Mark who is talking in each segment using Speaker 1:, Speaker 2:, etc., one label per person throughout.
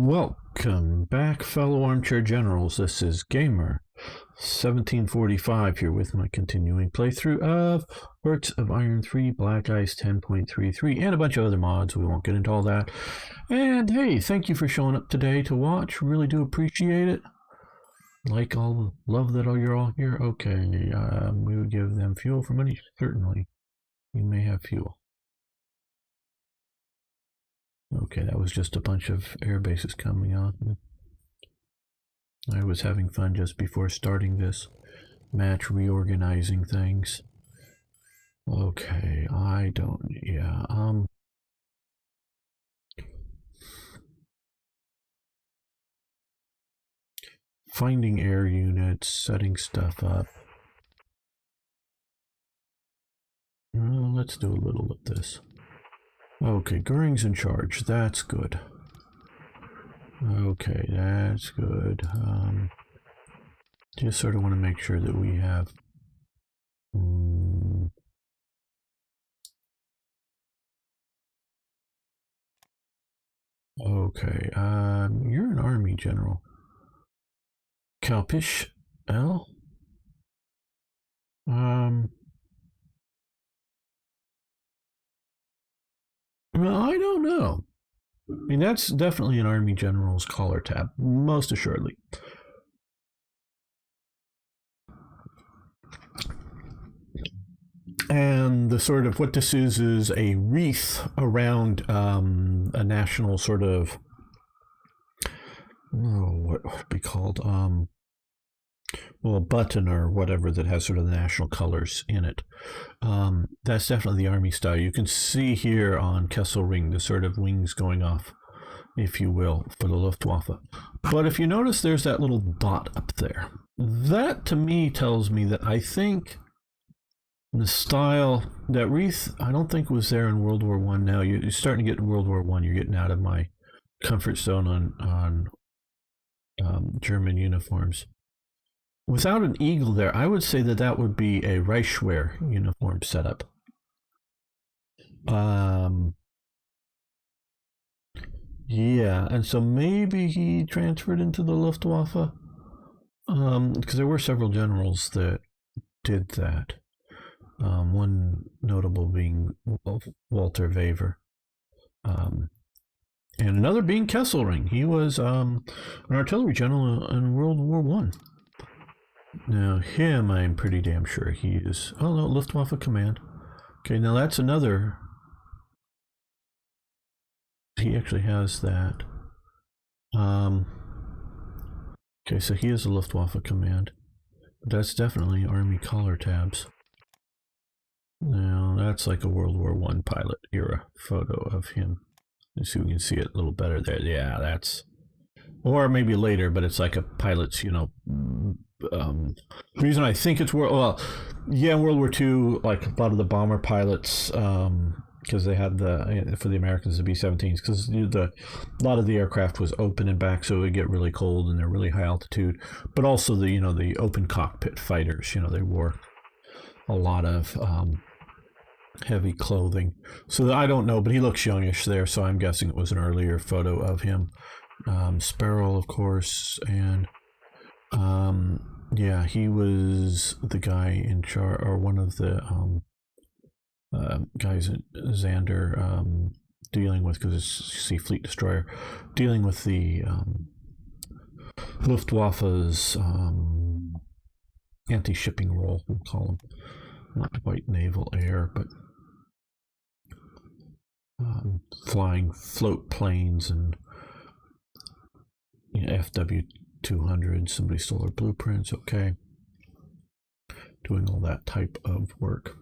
Speaker 1: Welcome back, fellow armchair generals. This is Gamer 1745 here with my continuing playthrough of Hearts of Iron 3 Black Ice 10.33 and a bunch of other mods. We won't get into all that. And hey, thank you for showing up today to watch. Really do appreciate it. Like all the love that you're all here. Okay, we would give them fuel for money. Certainly, you may have fuel. Okay, that was just a bunch of air bases coming on. I was having fun just before starting this match, reorganizing things. Okay, finding air units, setting stuff up. Well, let's do a little of this. Okay, Goering's in charge. That's good. Okay, that's good. Just sort of want to make sure that we have... Okay, you're an army general. Kalpish L? Well, I don't know. I mean, that's definitely an Army General's collar tab, most assuredly. And the sort of what this is a wreath around a national sort of, what would it be called? Well, a button or whatever that has sort of the national colors in it. That's definitely the army style. You can see here on Kesselring the sort of wings going off, if you will, for the Luftwaffe. But if you notice, there's that little dot up there. That to me tells me that I think the style, that wreath, I don't think was there in World War I. Now you're starting to get in World War I. You're getting out of my comfort zone on German uniforms. Without an eagle there, I would say that that would be a Reichswehr uniform setup. Yeah, and so maybe he transferred into the Luftwaffe, because there were several generals that did that. One notable being Walter Wever, and another being Kesselring. He was an artillery general in World War I. Now, him, I'm pretty damn sure he is... Oh, no, Luftwaffe Command. Okay, now that's another... He actually has that. Okay, so he is a Luftwaffe Command. But that's definitely Army collar tabs. Now, that's like a World War I pilot era photo of him. Let's see if we can see it a little better there. Yeah, that's... Or maybe later, but it's like a pilot's, reason I think it's World War II, like a lot of the bomber pilots, because they had for the Americans the B-17s, because a lot of the aircraft was open and back, so it would get really cold and they're really high altitude. But also the open cockpit fighters, they wore a lot of heavy clothing. So I don't know, but he looks youngish there, so I'm guessing it was an earlier photo of him. Sparrow, of course, and yeah, he was the guy in charge, or one of the guys at Xander dealing with, because it's Sea Fleet Destroyer, dealing with the Luftwaffe's anti-shipping role, we'll call them. Not quite naval air, but flying float planes and FW-200, somebody stole our blueprints, okay. Doing all that type of work.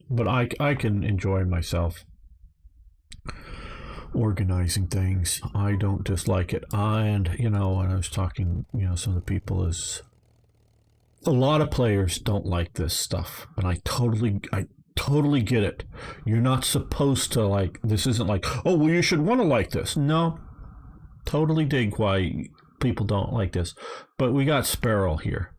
Speaker 1: But I can enjoy myself organizing things. I don't dislike it. And, when I was talking, some of the people is... A lot of players don't like this stuff. And I totally get it. You're not supposed to like... This isn't like, oh, well, you should want to like this. No. Totally dig why people don't like this. But we got Sparrow here.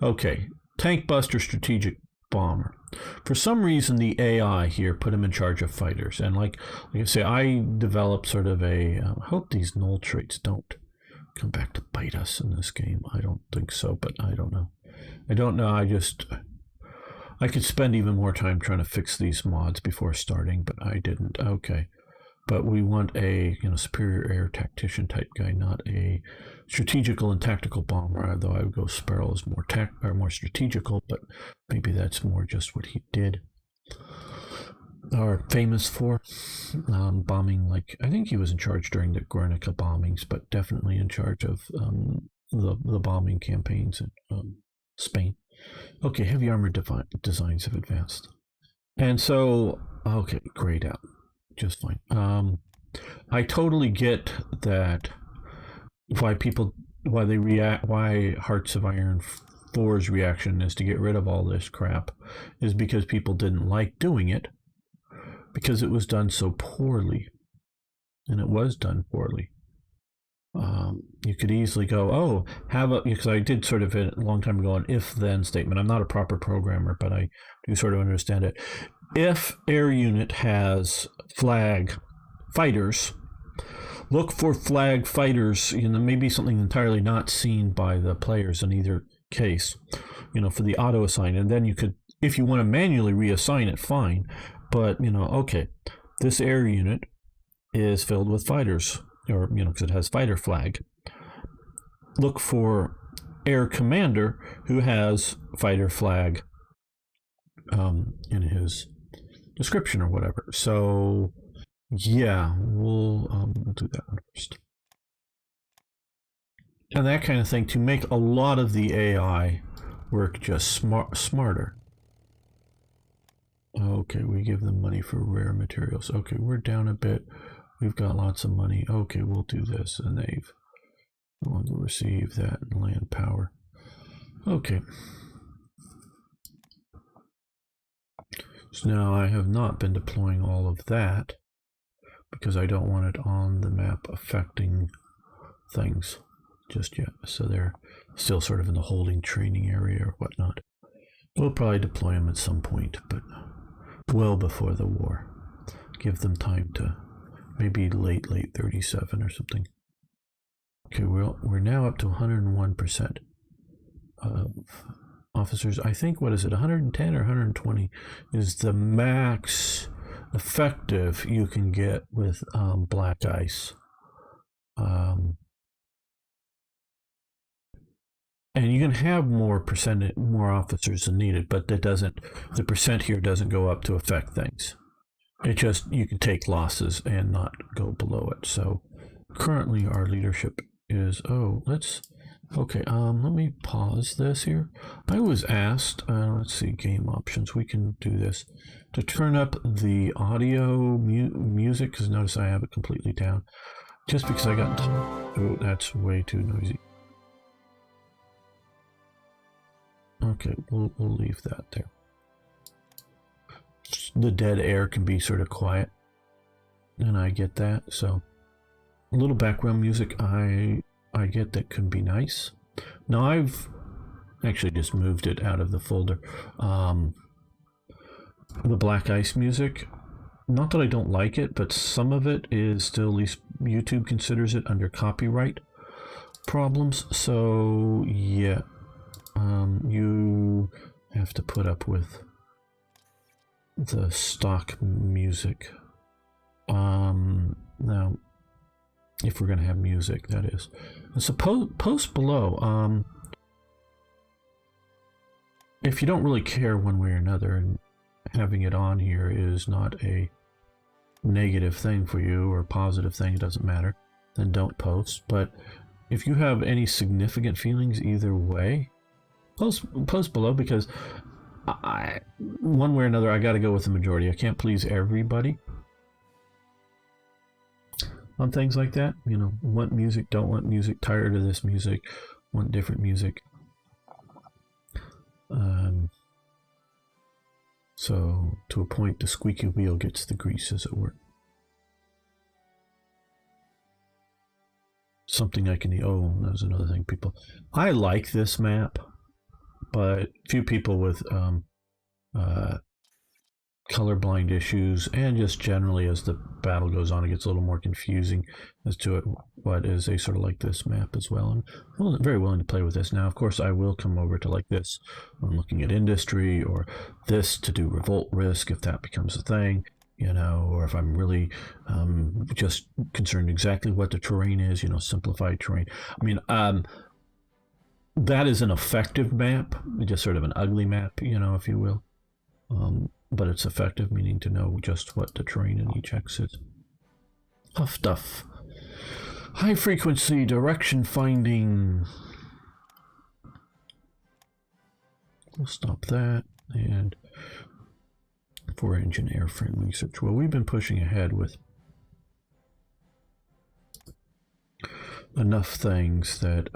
Speaker 1: Okay, tank buster, strategic bomber. For some reason, the AI here put him in charge of fighters. And like I say, I developed sort of a... I hope these null traits don't come back to bite us in this game? I don't think so, but I don't know. I don't know. I could spend even more time trying to fix these mods before starting, but I didn't. Okay. But we want a superior air tactician type guy, not a strategical and tactical bomber. Although I would go Sparrow as more strategical, but maybe that's more just what he did. Are famous for bombing. Like I think he was in charge during the Guernica bombings, but definitely in charge of the bombing campaigns in Spain. Okay, heavy armor designs have advanced, and so okay, grayed out. Just fine. I totally get that why they react, why Hearts of Iron 4's reaction is to get rid of all this crap is because people didn't like doing it because it was done so poorly, and it was done poorly. You could easily go, because I did sort of a long time ago an if-then statement. I'm not a proper programmer, but I do sort of understand it. If air unit has flag fighters, look for flag fighters, maybe something entirely not seen by the players in either case, for the auto assign. And then you could, if you want to manually reassign it, fine. But, okay, this air unit is filled with fighters, or, because it has fighter flag. Look for air commander who has fighter flag in his description or whatever. So yeah, we'll do that one first. And that kind of thing to make a lot of the AI work just smarter. Okay, we give them money for rare materials. Okay, we're down a bit. We've got lots of money. Okay, we'll do this. And they've no longer received that land power. Okay. So now I have not been deploying all of that because I don't want it on the map affecting things just yet. So they're still sort of in the holding training area or whatnot. We'll probably deploy them at some point, but well before the war. Give them time to maybe late 37 or something. Okay, we're now up to 101% of officers. I think, what is it, 110 or 120 is the max effective you can get with black ice. And you can have more officers than needed, but the percent here doesn't go up to affect things. It just, you can take losses and not go below it. So currently our leadership is, let me pause this here. I was asked, let's see, game options, we can do this, to turn up the audio music, because notice I have it completely down, just because I got, that's way too noisy. Okay, we'll leave that there. The dead air can be sort of quiet, and I get that. So a little background music I get that can be nice. Now I've actually just moved it out of the folder. The black ice music, not that I don't like it, but some of it is still, at least YouTube considers it under copyright problems. So yeah, you have to put up with the stock music. Now, if we're going to have music, that is. So post below, if you don't really care one way or another, and having it on here is not a negative thing for you or a positive thing, it doesn't matter, then don't post. But if you have any significant feelings either way, post below, because one way or another, I got to go with the majority. I can't please everybody on things like that. Want music, don't want music, tired of this music, want different music. So to a point, the squeaky wheel gets the grease, as it were. Something I can, that was another thing, people. I like this map, but few people with colorblind issues, and just generally as the battle goes on, it gets a little more confusing as to what is a sort of like this map as well. And I'm very willing to play with this. Now, of course, I will come over to like this when I'm looking at industry, or this to do revolt risk if that becomes a thing, you know, or if I'm really just concerned exactly what the terrain is, you know, simplified terrain. I mean, that is an effective map, just sort of an ugly map, you know, if you will. But it's effective, meaning to know just what the terrain in each X is. Tough stuff. High frequency direction finding. We'll stop that. And for engine airframe research. Well, we've been pushing ahead with enough things that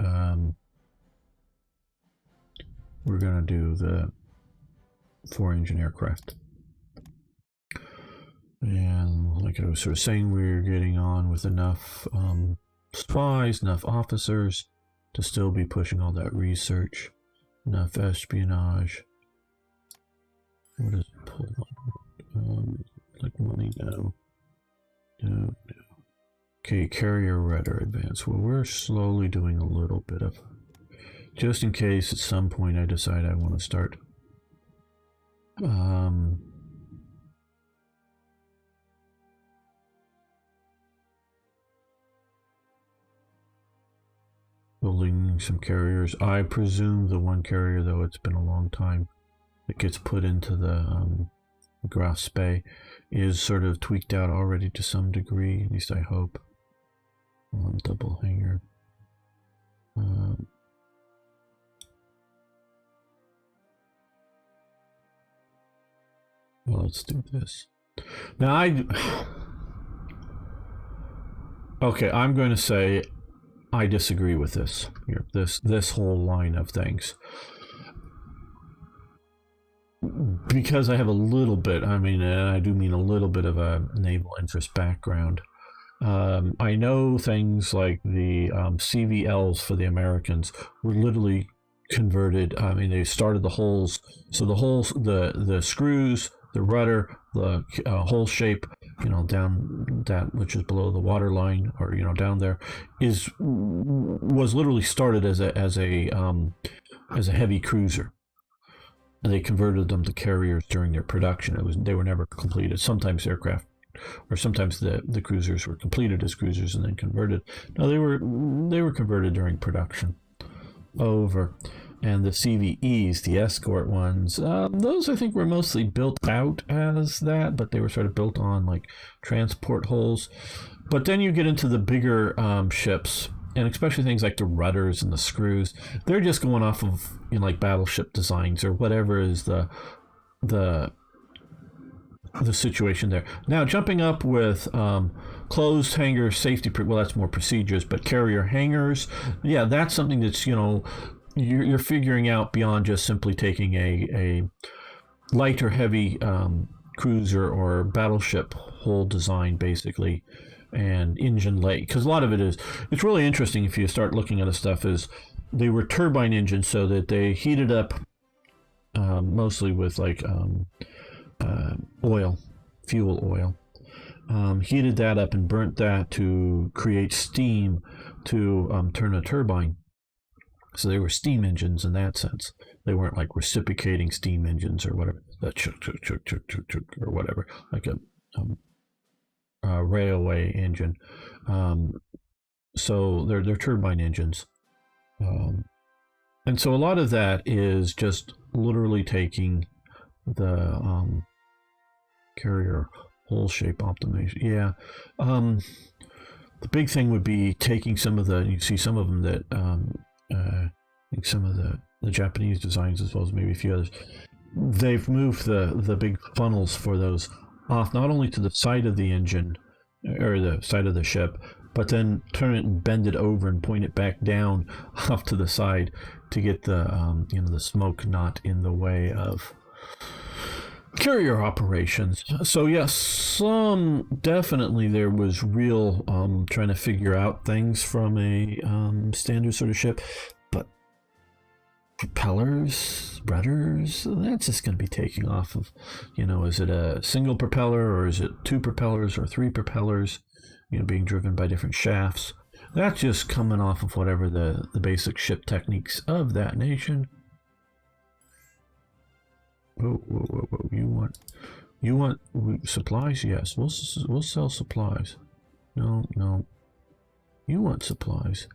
Speaker 1: we're going to do the 4-engine aircraft. And like I was sort of saying, we're getting on with enough spies, enough officers to still be pushing all that research, enough espionage. What is it? Pull on? Like money? No. No. Okay, carrier rudder advance. Well, we're slowly doing a little bit of, just in case at some point I decide I want to start building some carriers. I presume the one carrier, though it's been a long time, that gets put into the Grass Bay is sort of tweaked out already to some degree, at least I hope. Double hanger. Well, let's do this. Now, okay, I'm going to say I disagree with this here, this whole line of things, because I have a little bit, I mean, I do mean a little bit of a naval interest background. I know things like the CVLs for the Americans were literally converted. I mean, they started the holes, so the holes, the screws, the rudder, the hole shape, you know, down that which is below the water line, or you know, down there, was literally started as a heavy cruiser, and they converted them to carriers during their production. They were never completed. Sometimes aircraft, or sometimes the cruisers were completed as cruisers and then converted. No, they were converted during production. Over. And the CVEs, the escort ones, those I think were mostly built out as that, but they were sort of built on like transport holes. But then you get into the bigger ships, and especially things like the rudders and the screws. They're just going off of, you know, like battleship designs or whatever is the situation there. Now, jumping up with closed hangar safety, well, that's more procedures, but carrier hangars, yeah, that's something that's, you know, you're figuring out beyond just simply taking a light or heavy cruiser or battleship hull design, basically, and engine lay. Because a lot of it is, it's really interesting if you start looking at the stuff, is they were turbine engines, so that they heated up mostly with like fuel oil, heated that up and burnt that to create steam to turn a turbine. So they were steam engines in that sense. They weren't like reciprocating steam engines or whatever, or whatever, like a railway engine. So they're turbine engines. And so a lot of that is just literally taking the carrier hole shape optimization. Yeah. The big thing would be taking some of the, you see some of them that, I think some of the Japanese designs, as well as maybe a few others, they've moved the big funnels for those off, not only to the side of the engine or the side of the ship, but then turn it and bend it over and point it back down off to the side to get the you know, the smoke not in the way of carrier operations. So yes, definitely there was real trying to figure out things from a standard sort of ship, but propellers, rudders, that's just going to be taking off of, is it a single propeller or is it two propellers or three propellers, being driven by different shafts. That's just coming off of whatever the basic ship techniques of that nation. Whoa, whoa, whoa, whoa. You want supplies? Yes, we'll sell supplies. No. You want supplies?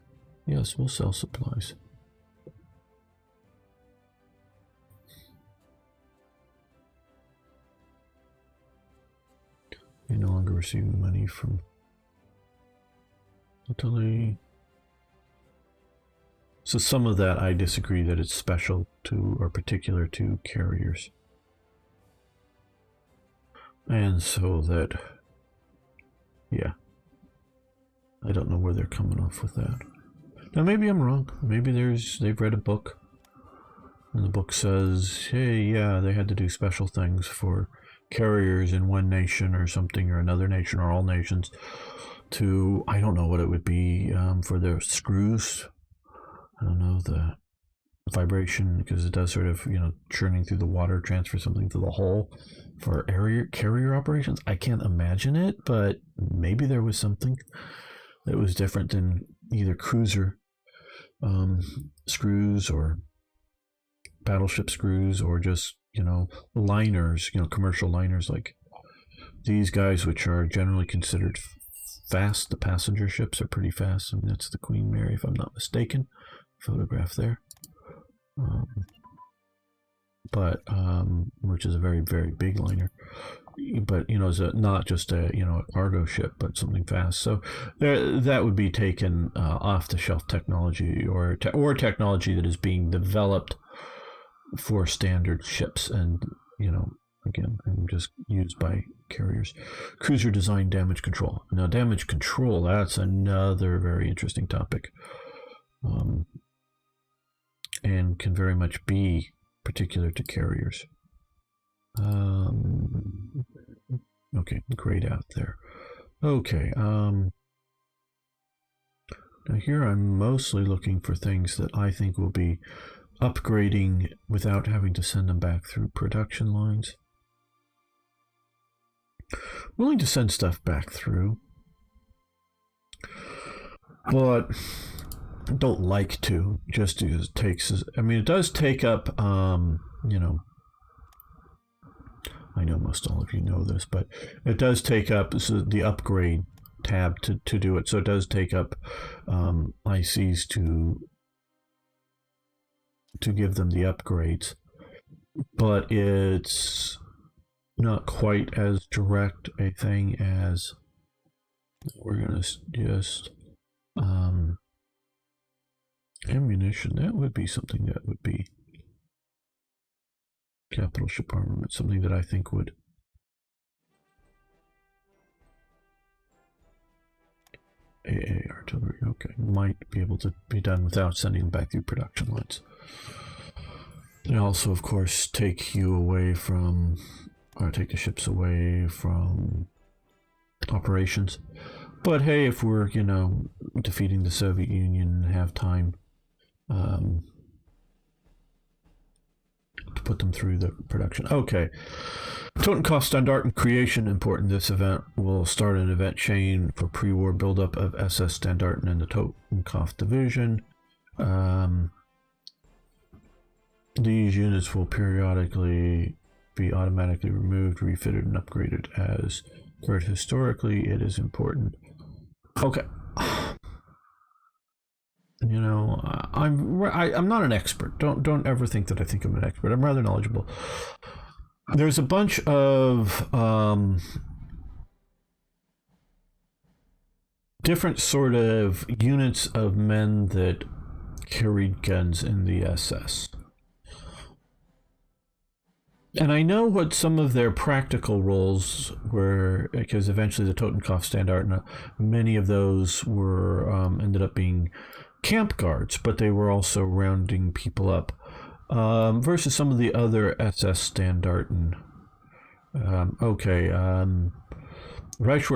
Speaker 1: Yes, we'll sell supplies. You're no longer receiving money from Italy. So some of that I disagree that it's special to or particular to carriers. And so that, yeah, I don't know where they're coming off with that. Now maybe I'm wrong. Maybe they've read a book and the book says, hey, yeah, they had to do special things for carriers in one nation or something, or another nation, or all nations, to, I don't know what it would be, for the screws. I don't know, the vibration, because it does sort of, churning through the water, transfer something to the hull for carrier operations. I can't imagine it, but maybe there was something that was different than either cruiser screws or battleship screws, or just liners, commercial liners like these guys, which are generally considered fast. The passenger ships are pretty fast, and that's the Queen Mary, if I'm not mistaken. Photograph there, but which is a very, very big liner, but is not just a a cargo ship, but something fast. So that would be taken off the shelf technology, or technology that is being developed for standard ships, and again, and just used by carriers. Cruiser design damage control. Now, damage control, that's another very interesting topic, and can very much be particular to carriers. Okay, grayed out there. Okay, now here I'm mostly looking for things that I think will be upgrading without having to send them back through production lines. Willing to send stuff back through, but don't like to, just because it takes, it does take up, I know most all of you know this, but it does take up the upgrade tab to do it. So it does take up ICs to give them the upgrades, but it's not quite as direct a thing as, we're gonna just ammunition. That would be something that would be capital ship armament, something that I think would AA artillery, okay, might be able to be done without sending them back through production lines. They also, of course, take you away from, or take the ships away from operations. But hey, if we're, defeating the Soviet Union and have time to put them through the production. Okay. Totenkopf Standarten creation important. This event will start an event chain for pre-war buildup of SS Standarten and the Totenkopf division. These units will periodically be automatically removed, refitted, and upgraded as occurred historically. It is important. Okay. I'm not an expert. Don't ever think that I think I'm an expert. I'm rather knowledgeable. There's a bunch of different sort of units of men that carried guns in the SS. And I know what some of their practical roles were, because eventually the Totenkopf Standarten, many of those were ended up being camp guards, but they were also rounding people up, versus some of the other SS Standarten. Reichswehr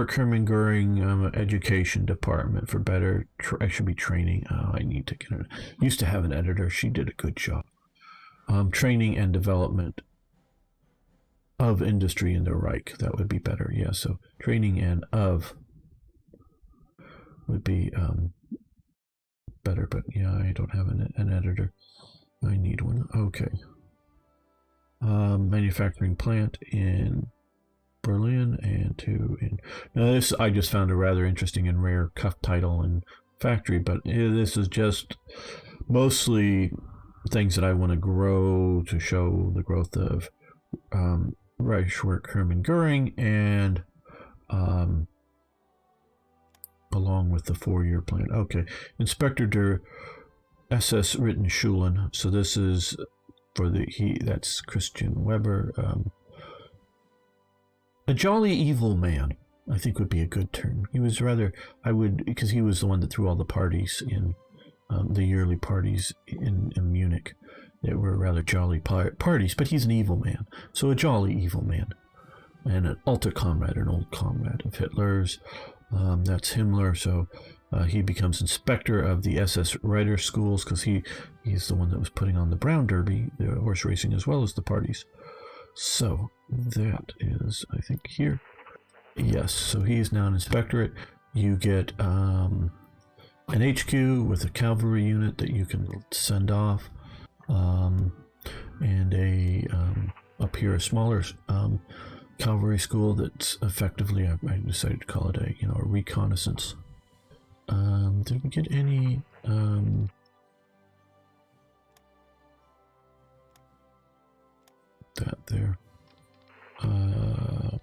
Speaker 1: Göring Education Department for better, I should be training. I need to get it. Used to have an editor. She did a good job. training and development of industry in the Reich. That would be better. Yeah, so training and of would be better, but yeah, I don't have an editor. I need one. Okay. Manufacturing plant in Berlin and two in. Now this I just found a rather interesting and rare cuff title and factory, but this is just mostly things that I want to grow to show the growth of Reichswerk Hermann Goering, and along with the 4-year plan. Okay, Inspector der SS Rittenschulen. So this is for that's Christian Weber. A jolly evil man, I think, would be a good term. He was because he was the one that threw all the parties in the yearly parties in Munich. They were rather jolly parties, but he's an evil man. So a jolly evil man. And an alter comrade, an old comrade of Hitler's. That's Himmler. So he becomes inspector of the SS Reiter schools because he's the one that was putting on the Brown Derby, the horse racing, as well as the parties. So that is, I think, here. Yes, so he's now an inspectorate. You get an HQ with a cavalry unit that you can send off, and up here a smaller cavalry school that's effectively, I decided to call it a reconnaissance. Did we get any that there? I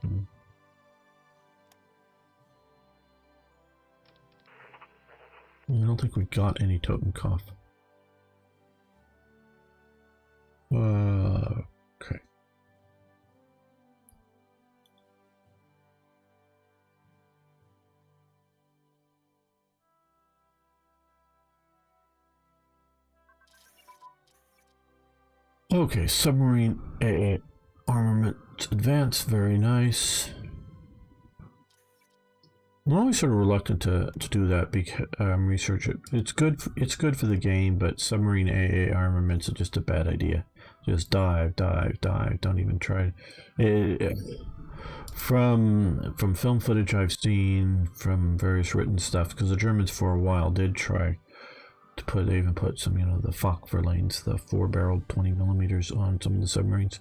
Speaker 1: don't think we got any Totenkopf. Okay. Okay, submarine AA armament advance, very nice. I'm always sort of reluctant to do that because research it. It's good for the game, but submarine AA armaments are just a bad idea. Just dive. Don't even try. From film footage I've seen, from various written stuff, because the Germans for a while did try to they even put some, the Fock-Verlaines, the 4-barreled 20 millimeters on some of the submarines.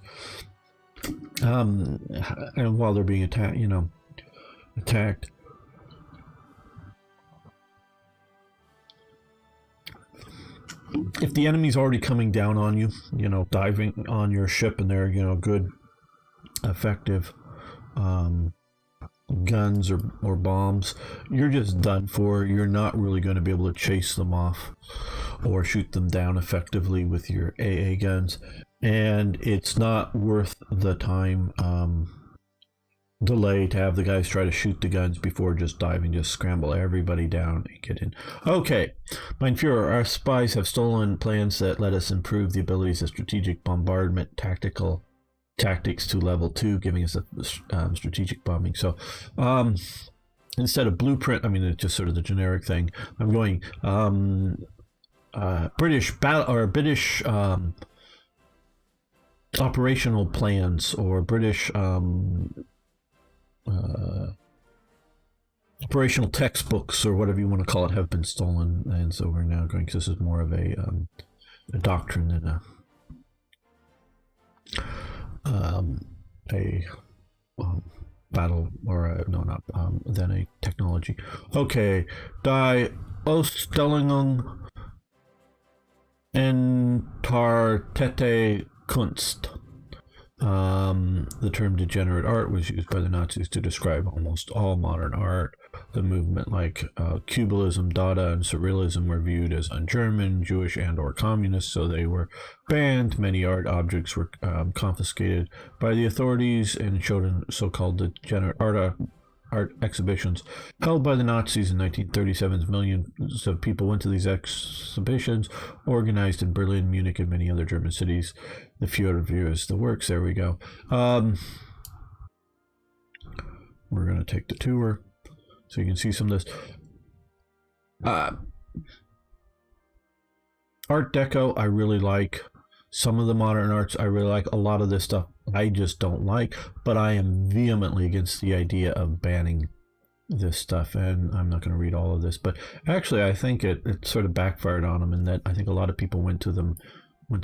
Speaker 1: And while they're being attacked. If the enemy's already coming down on you, diving on your ship, and they're, good, effective guns or bombs, you're just done for. You're not really going to be able to chase them off or shoot them down effectively with your AA guns, and it's not worth the time delay to have the guys try to shoot the guns before just diving. Just scramble everybody down and get in. Okay, Mein Führer, our spies have stolen plans that let us improve the abilities of strategic bombardment tactics to level 2, giving us a strategic bombing. So instead of blueprint, it's just sort of the generic thing. I'm going British operational plans, or British operational textbooks, or whatever you want to call it, have been stolen, and so we're now going, because this is more of a doctrine than a battle, or than a technology. Okay, Die Ausstellung Entartete Kunst. The term degenerate art was used by the Nazis to describe almost all modern art. The movement, like Cubism, Dada, and Surrealism, were viewed as un-German, Jewish, and/or communist, so they were banned. Many art objects were confiscated by the authorities and showed in so-called degenerate art exhibitions held by the Nazis in 1937. Millions of people went to these exhibitions, organized in Berlin, Munich, and many other German cities. The Führer views the works. There we go. We're going to take the tour so you can see some of this. Art Deco I really like. Some of the modern arts I really like. A lot of this stuff I just don't like, but I am vehemently against the idea of banning this stuff. And I'm not going to read all of this, but actually I think it sort of backfired on them, in that I think a lot of people went to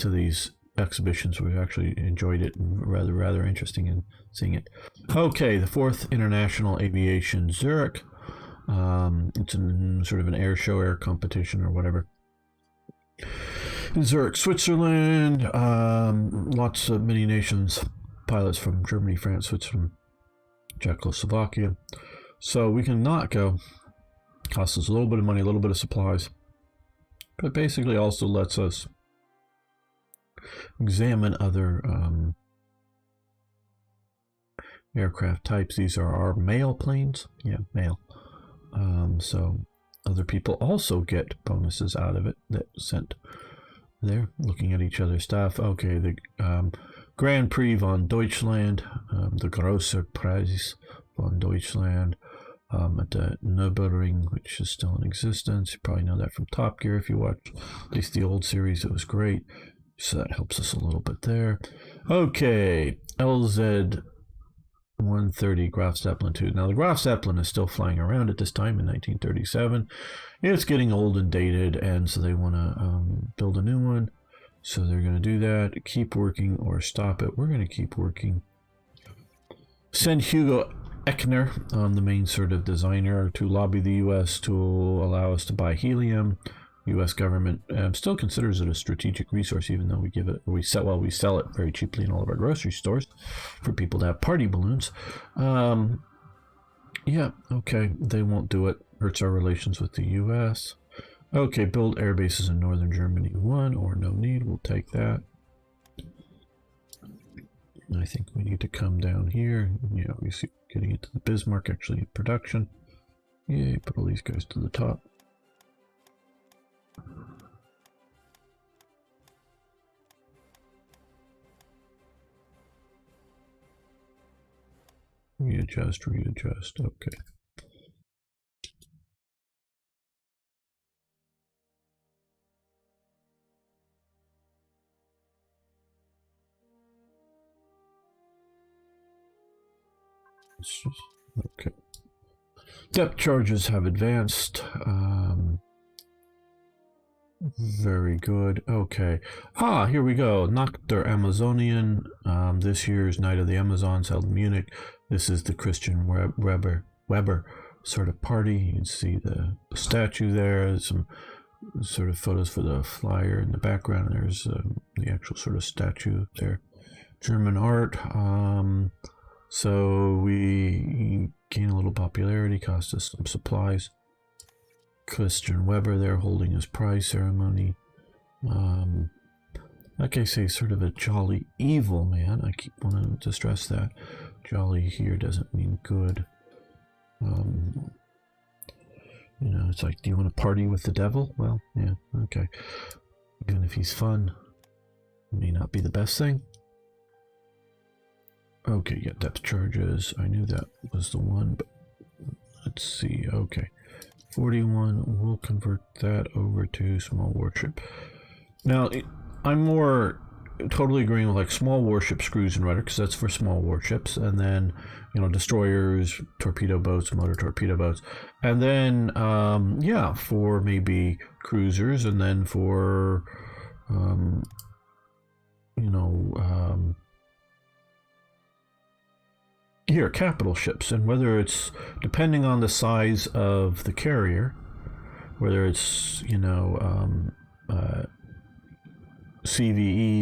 Speaker 1: these exhibitions where we actually enjoyed it, and rather interesting in seeing it. Okay, the 4th International Aviation Zurich. It's sort of an air show, air competition, or whatever. In Zurich, Switzerland. Lots of many nations, pilots from Germany, France, Switzerland, Czechoslovakia. So we can not go. Costs us a little bit of money, a little bit of supplies, but basically also lets us examine other aircraft types. These are our mail planes. Yeah, mail. So other people also get bonuses out of it that sent there. Looking at each other's stuff. Okay, the Grand Prix von Deutschland, the Großer Preis von Deutschland, at the Nürburgring, which is still in existence. You probably know that from Top Gear if you watched at least the old series. It was great. So that helps us a little bit there. Okay, LZ 130 Graf Zeppelin 2. Now the Graf Zeppelin is still flying around at this time in 1937. It's getting old and dated, and so they want to build a new one. So they're going to do that. Keep working or stop it. We're going to keep working. Send Hugo Echner, the main sort of designer, to lobby the U.S. to allow us to buy helium. U.S. government still considers it a strategic resource, even though we sell it very cheaply in all of our grocery stores for people to have party balloons. Yeah, okay, they won't do it. Hurts our relations with the U.S. Okay, build air bases in northern Germany. 1 or no need. We'll take that. I think we need to come down here. Yeah, we see getting into the Bismarck actually in production. Yay, put all these guys to the top. Readjust. Okay. Okay. Depth charges have advanced. Very good. Okay. Here we go. Nacht der Amazonien. This year's Night of the Amazons held in Munich. This is the Christian Weber sort of party. You can see the statue there. There's some sort of photos for the flyer in the background. There's the actual sort of statue there. German art. So we gain a little popularity, cost us some supplies. Christian Weber there holding his prize ceremony. Like I say, sort of a jolly evil man. I keep wanting to stress that. Jolly here doesn't mean good. It's like, do you want to party with the devil? Well, yeah, okay. Even if he's fun, it may not be the best thing. Okay, yeah, depth charges. I knew that was the one, but let's see. Okay. 41, we'll convert that over to small warship. Now, I'm more totally agreeing with like small warships, cruise and rudder, because that's for small warships, and then destroyers, torpedo boats, motor torpedo boats, and then for maybe cruisers, and then for capital ships, and whether it's depending on the size of the carrier, whether it's CVE,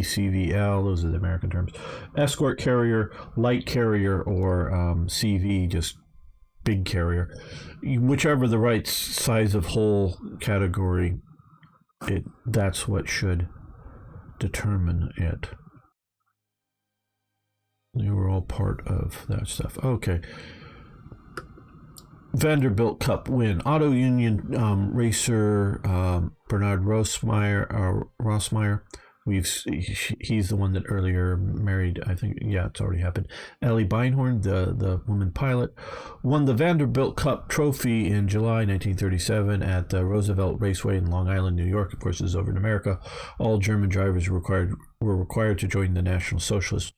Speaker 1: CVL, those are the American terms, escort carrier, light carrier, or CV, just big carrier, whichever the right size of hull category, that's what should determine it. They were all part of that stuff. Okay. Vanderbilt Cup win. Auto Union racer Bernard Rossmeyer He's the one that earlier married, I think, yeah, it's already happened. Ellie Beinhorn, the woman pilot, won the Vanderbilt Cup trophy in July 1937 at the Roosevelt Raceway in Long Island, New York. Of course, this is over in America. All German drivers were required to join the National Socialist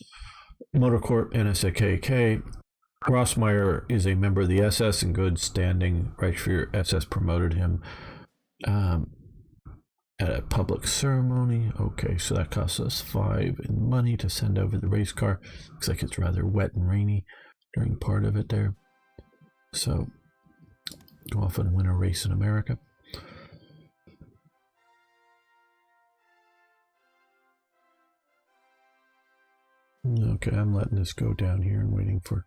Speaker 1: Motor Corps, NSKK. Rossmeyer is a member of the SS in good standing. Reichsführer SS promoted him at a public ceremony. Okay, so that costs us 5 in money to send over the race car. Looks like it's rather wet and rainy during part of it there. So go off and win a race in America. Okay, I'm letting this go down here and waiting for...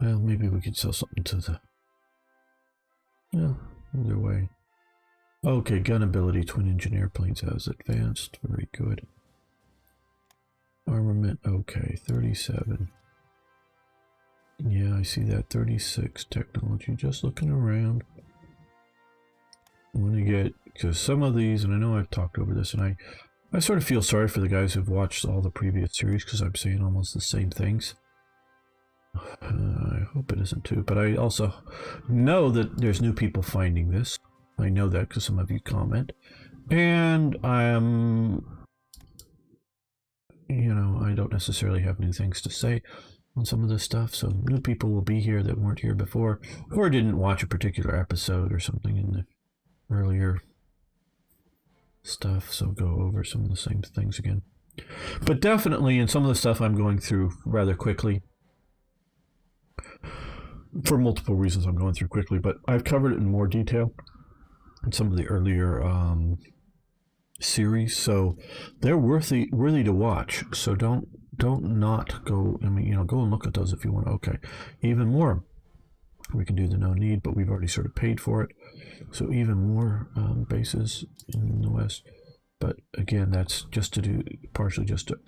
Speaker 1: Well, maybe we could sell something to the... Well, either way. Okay, gun ability, twin engine airplanes has advanced. Very good. Armament, okay, 37. Yeah, I see that. 36 technology. Just looking around. I want to get, because some of these, and I know I've talked over this, and I sort of feel sorry for the guys who've watched all the previous series because I'm saying almost the same things. I hope it isn't too, but I also know that there's new people finding this. I know that because some of you comment, and I don't necessarily have new things to say on some of this stuff, so new people will be here that weren't here before or didn't watch a particular episode or something in the earlier stuff, so go over some of the same things again. But definitely in some of the stuff I'm going through rather quickly. For multiple reasons I'm going through quickly, but I've covered it in more detail in some of the earlier series, so they're worthy to watch. So don't not go. I mean, go and look at those if you want. Okay, even more. We can do the no need, but we've already sort of paid for it. So even more bases in the West. But again, that's just to do partially just to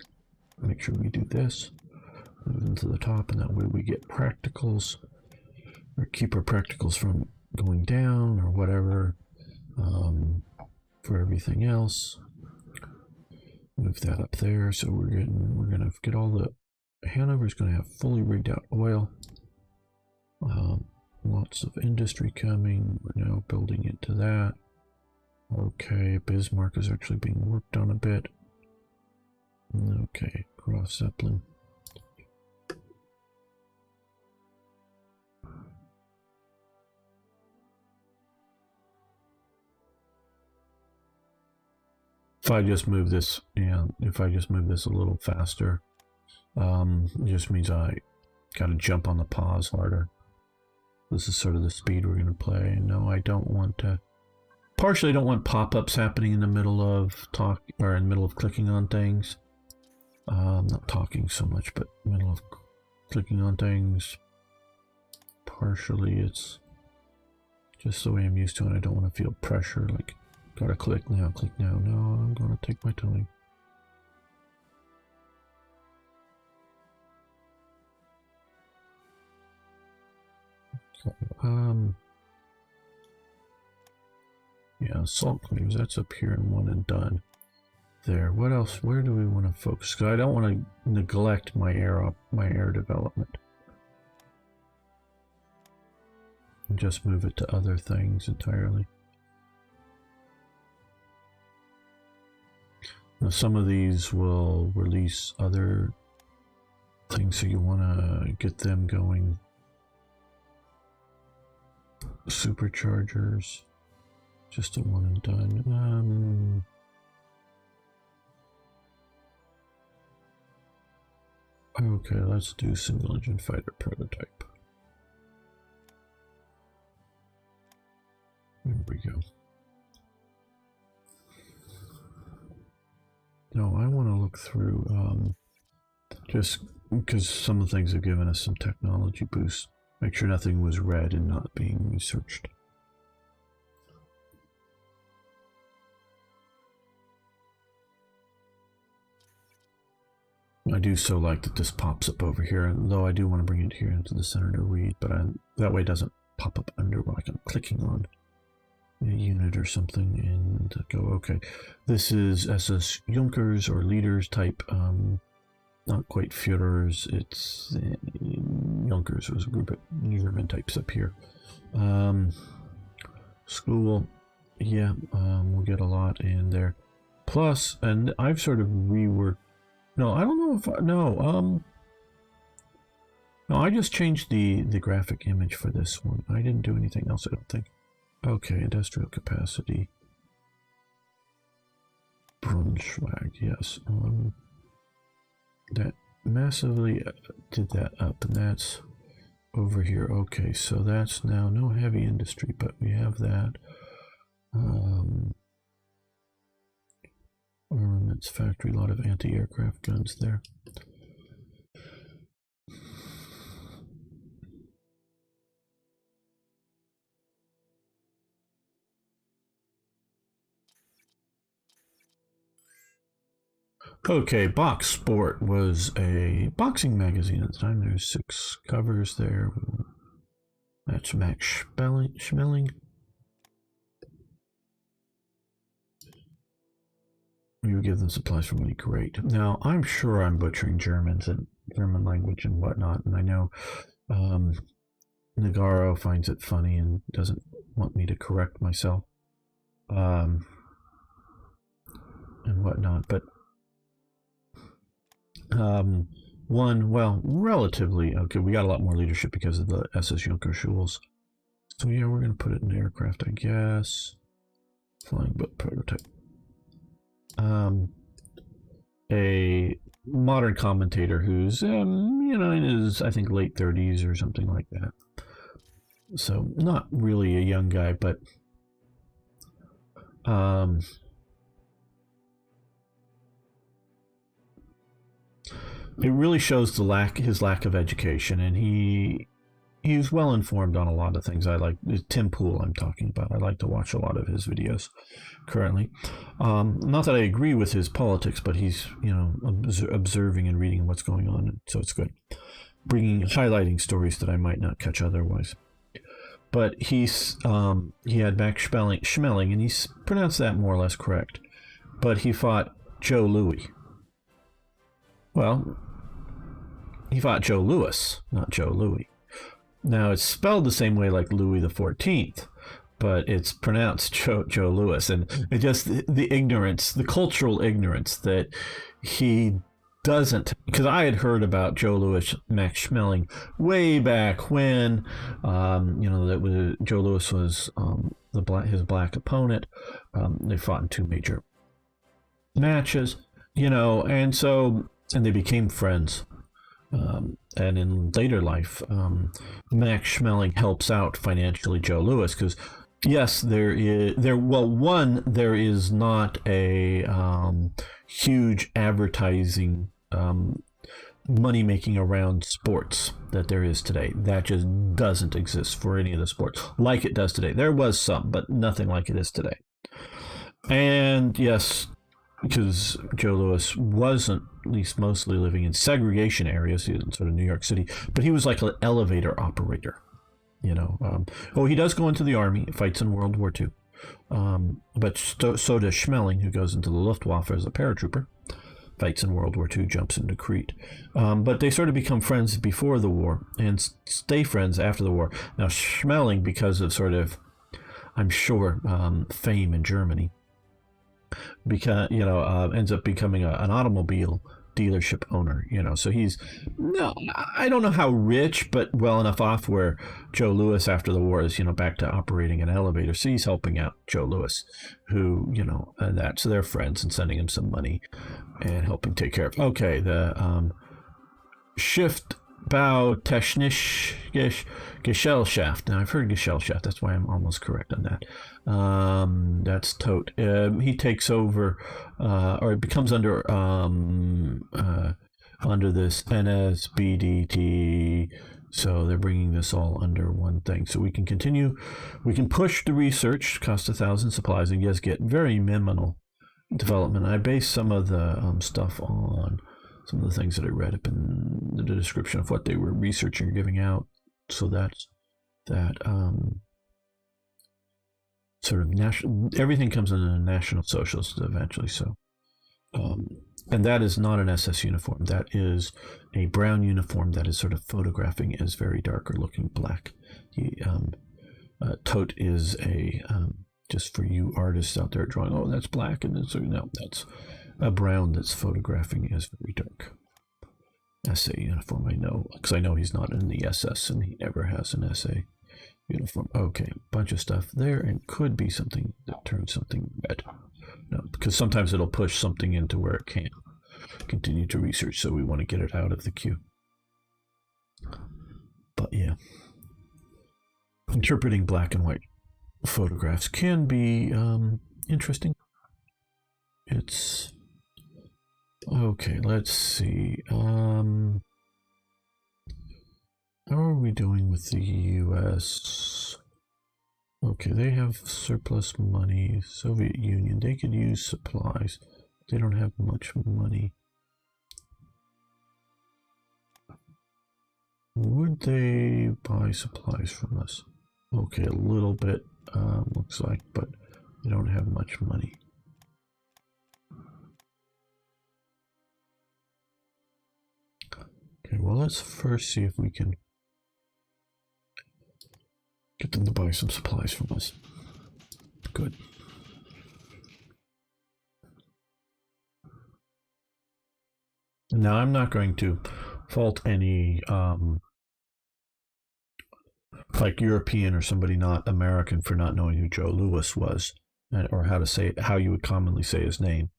Speaker 1: make sure we do this. Move them to the top, and that way we get practicals, or keep our practicals from going down or whatever. For everything else, move that up there. So we're gonna get all the Hanover's gonna have fully rigged out oil. Lots of industry coming. We're now building into that. Okay, Bismarck is actually being worked on a bit. Okay, Cross Zeppelin. If I just move this, if I just move this a little faster, it just means I got to jump on the pause harder. This is sort of the speed we're going to play. No, I don't want to. Partially, I don't want pop-ups happening in the middle of in the middle of clicking on things. Not talking so much, but middle of clicking on things. Partially, it's just the way I'm used to it. I don't want to feel pressure, like. Gotta click now, click now. No, I'm gonna take my time. Okay, yeah, salt claims, that's up here in one and done. There, what else? Where do we want to focus? Because I don't want to neglect my air development. And just move it to other things entirely. Now, some of these will release other things, so you want to get them going. Superchargers, just a one and done. Okay, let's do single engine fighter prototype. There we go. No, I want to look through, just because some of the things have given us some technology boosts. Make sure nothing was read and not being researched. I do so like that this pops up over here, though I do want to bring it here into the center to read, but that way it doesn't pop up under like I'm clicking on. a unit or something and go, okay, this is SS Junkers or leaders type, not quite Führers, it's Junkers was a group of German types up here. School, yeah, we'll get a lot in there. Plus, and I've sort of reworked, no, I don't know if, no, I just changed the graphic image for this one. I didn't do anything else, I don't think. Okay, industrial capacity. Braunschweig, yes. That massively did that up, and that's over here. Okay, so that's now no heavy industry, but we have that. Armaments factory, a lot of anti-aircraft guns there. Okay, Box Sport was a boxing magazine at the time. There's 6 covers there. That's Max Schmeling. We would give them supplies for money. Great. Now, I'm sure I'm butchering Germans and German language and whatnot, and I know Nagaro finds it funny and doesn't want me to correct myself and whatnot, but well, relatively, okay, we got a lot more leadership because of the SS Junker Schules. So yeah, we're going to put it in aircraft, I guess. Flying boat prototype. A modern commentator who's, in his, I think, late 30s or something like that. So not really a young guy, but it really shows his lack of education, and he's well informed on a lot of things. I like Tim Pool. I'm talking about. I like to watch a lot of his videos currently. Not that I agree with his politics, but he's observing and reading what's going on, so it's good. Highlighting stories that I might not catch otherwise. But he had Max Schmeling, and he's pronounced that more or less correct. But he fought Joe Louis. Well, he fought Joe Louis, not Joe Louis. Now, it's spelled the same way like Louis the 14th, but it's pronounced Joe Louis. And it just, the ignorance, the cultural ignorance that he doesn't, because I had heard about Joe Louis, Max Schmeling way back when, Joe Louis was his black opponent. They fought in 2 major matches, and they became friends. And in later life, Max Schmeling helps out financially Joe Louis because, yes, there is not a huge advertising money making around sports that there is today. That just doesn't exist for any of the sports like it does today. There was some, but nothing like it is today. And yes, because Joe Louis wasn't, at least mostly, living in segregation areas, he was in sort of New York City, but he was like an elevator operator, he does go into the army, fights in World War II, but so does Schmeling, who goes into the Luftwaffe as a paratrooper, fights in World War II, jumps into Crete. But they sort of become friends before the war and stay friends after the war. Now, Schmeling, because of sort of, I'm sure, fame in Germany, ends up becoming an automobile dealership owner, so I don't know how rich, but well enough off where Joe Louis after the war is, back to operating an elevator. So he's helping out Joe Louis, who, so they're friends and sending him some money and helping take care of. Okay, the Shift Bau Technisch Gesellschaft. Now, I've heard Gesellschaft, that's why I'm almost correct on that. That's Tote. He takes over, or it becomes under this NSBDT. So they're bringing this all under one thing. So we can continue. We can push the research, cost 1,000 supplies, and yes, get very minimal development. I base some of the stuff on some of the things that I read up in the description of what they were researching or giving out. So that's that. sort of national. Everything comes in a National Socialist eventually. So, and that is not an SS uniform. That is a brown uniform that is sort of photographing as very darker looking black. Tote is a just for you artists out there drawing. Oh, that's black, and then so no, that's a brown that's photographing as very dark. SA uniform. I know because I know he's not in the SS, and he never has an SA uniform. Okay, bunch of stuff there, and could be something that turns something red. No, because sometimes it'll push something into where it can't continue to research, so we want to get it out of the queue. But yeah, interpreting black and white photographs can be interesting. It's okay. Let's see. How are we doing with the U.S.? Okay, they have surplus money. Soviet Union, they could use supplies. They don't have much money. Would they buy supplies from us? Okay, a little bit, looks like, but they don't have much money. Okay, well, let's first see if we can get them to buy some supplies from us. Good. Now, I'm not going to fault any like European or somebody not American for not knowing who Joe Louis was, or how to say it, how you would commonly say his name.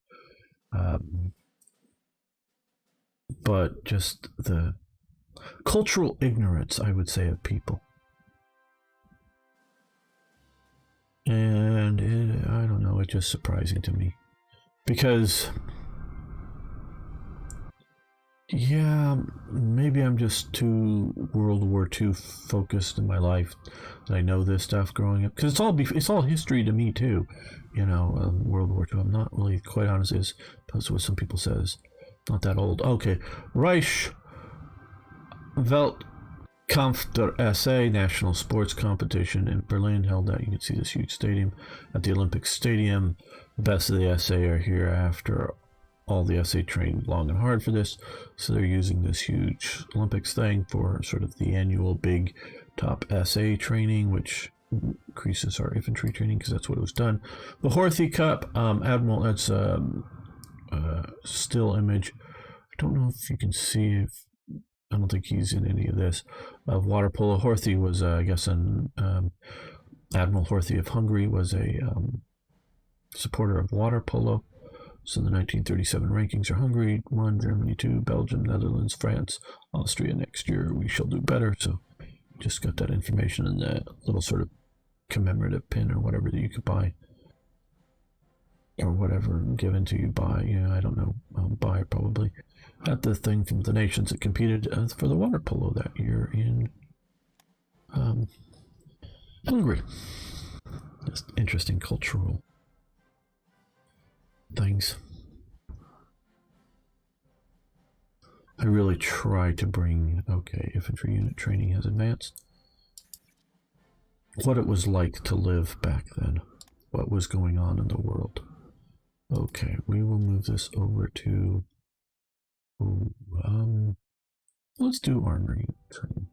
Speaker 1: But just the cultural ignorance, I would say, of people. And I don't know, it's just surprising to me. Because, yeah, maybe I'm just too World War II focused in my life that I know this stuff growing up. Because it's all history to me, too. You know, World War II. I'm not really, quite honest, as opposed to what some people says. Not that old. Okay. Reich Weltkampf der SA, national sports competition in Berlin, held out. You can see this huge stadium at the Olympic Stadium. The best of the SA are here after all the SA trained long and hard for this. So they're using this huge Olympics thing for sort of the annual big top SA training, which increases our infantry training because that's what it was done. The Horthy Cup, Admiral, that's still image. I don't know if you can see if I don't think he's in any of this of water polo. Horthy was I guess an Admiral Horthy of Hungary was a supporter of water polo. So the 1937 rankings are Hungary 1, Germany 2, Belgium, Netherlands, France, Austria. Next year we shall do better. So just got that information in that little sort of commemorative pin or whatever that you could buy. Or whatever given to you by, I don't know, by probably at the thing from the nations that competed for the water polo that year in Hungary. Just interesting cultural things. I really try to bring, okay, infantry unit training has advanced. What it was like to live back then. What was going on in the world. Okay, we will move this over to let's do armory training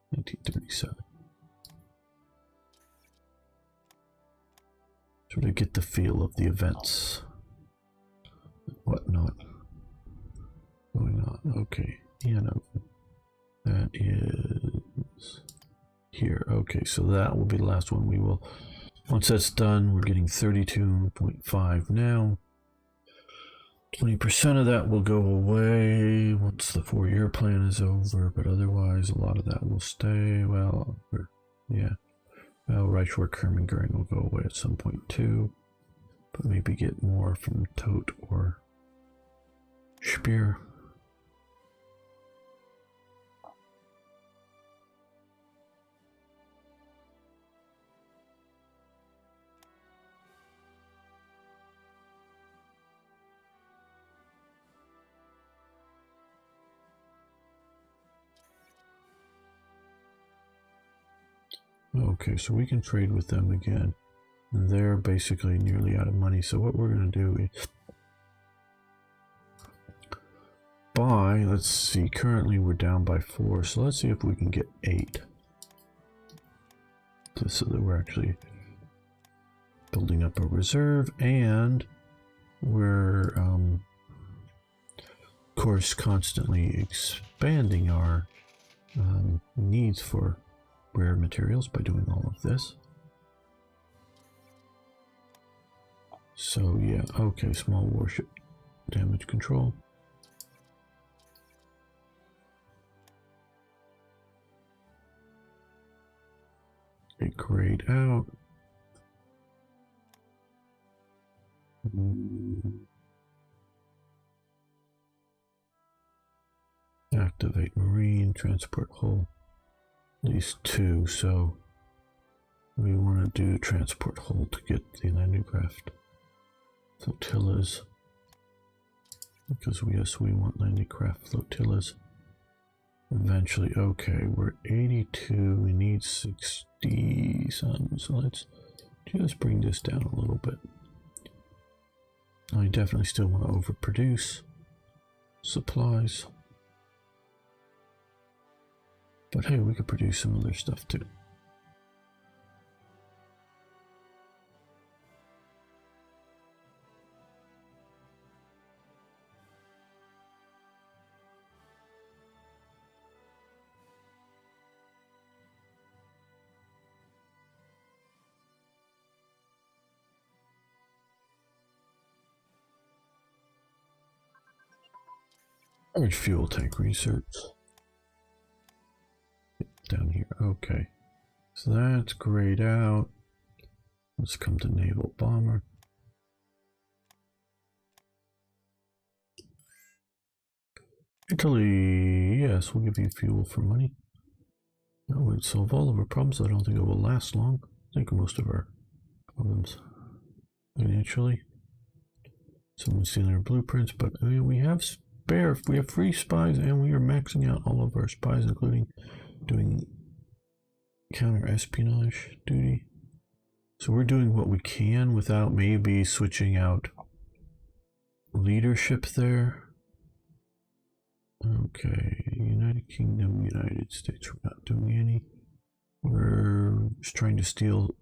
Speaker 1: 1937. Sort of get the feel of the events and whatnot going on. Okay, that is here. Okay, so that will be the last one we will. Once that's done, we're getting 32.5 now. 20% of that will go away once the 4-year plan is over, but otherwise a lot of that will stay. Well, Reichswehr Kermengering will go away at some point too, but maybe get more from Todt or Speer. Okay, so we can trade with them again. they're basically nearly out of money. So what we're going to do is buy, let's see, currently we're down by 4, so let's see if we can get 8. Just so that we're actually building up a reserve, and we're, of course, constantly expanding our needs for rare materials by doing all of this. So yeah, okay, small warship damage control. Get grayed out. Activate marine transport hull. These 2, so we want to do transport hull to get the landing craft flotillas, because yes, we want landing craft flotillas eventually. Okay, we're 82, we need 60 some, so let's just bring this down a little bit. I definitely still want to overproduce supplies, but hey, we could produce some other stuff too. Large fuel tank research. Down here, okay. So that's grayed out. Let's come to naval bomber. Italy, yes, we'll give you fuel for money. No, we'll solve all of our problems. I don't think it will last long. I think most of our problems financially. Someone's stealing our blueprints, but we have spare. We have free spies, and we are maxing out all of our spies, including doing counter espionage duty. So we're doing what we can without maybe switching out leadership there. Okay, United Kingdom, United States, we're not doing any. We're just trying to steal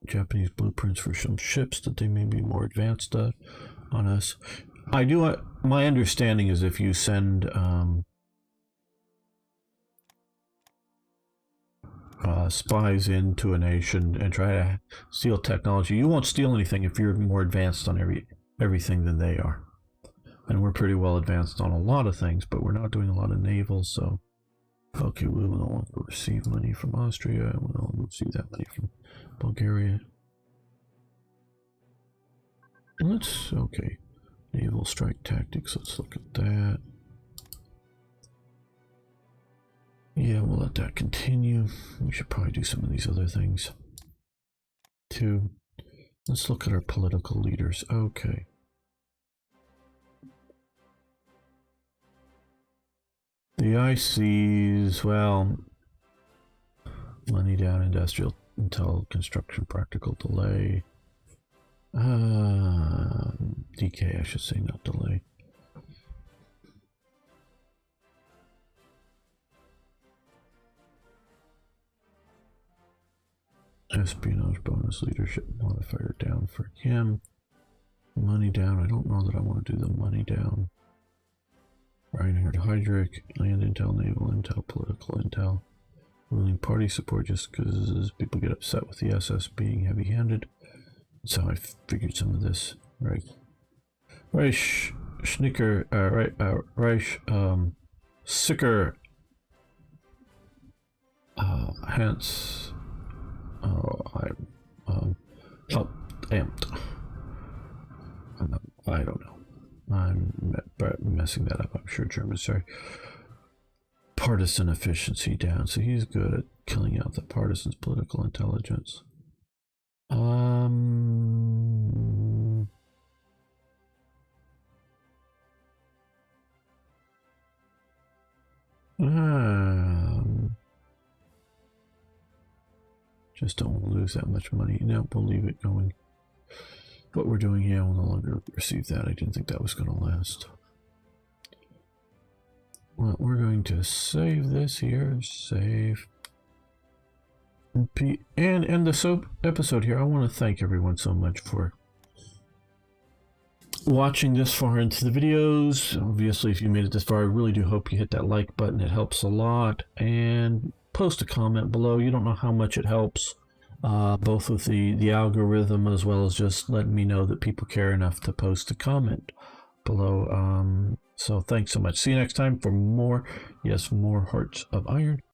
Speaker 1: Japanese blueprints for some ships that they may be more advanced on us. I do, my understanding is if you send spies into a nation and try to steal technology, you won't steal anything if you're more advanced on everything than they are. And we're pretty well advanced on a lot of things, but we're not doing a lot of naval, so okay, we will no longer receive money from Austria, we'll no longer receive that money from Bulgaria. Okay, naval strike tactics, let's look at that. Yeah, we'll let that continue. We should probably do some of these other things too. Let's look at our political leaders. Okay. The ICs, well, money down, industrial intel, construction, practical delay. DK, I should say, not delay. Espionage bonus, leadership modifier down for him. Money down, I don't know that I want to do the money down. Reinhard Heydrich, land intel, naval intel, political intel. Ruling party support, just because people get upset with the SS being heavy-handed. That's how I figured some of this. Right. Reich, Schnicker, Reich, Sicker, Hans, I'm amped. I don't know. I'm messing that up. I'm sure German. Sorry. Partisan efficiency down. So he's good at killing out the partisans' political intelligence. Just don't want to lose that much money. No, we'll leave it going. What we're doing here will no longer receive that. I didn't think that was going to last. Well, we're going to save this here. Save. And end the episode here. I want to thank everyone so much for watching this far into the videos. Obviously, if you made it this far, I really do hope you hit that like button. It helps a lot. And post a comment below. You don't know how much it helps, both with the algorithm as well as just letting me know that people care enough to post a comment below. So thanks so much. See you next time for more, yes, more Hearts of Iron.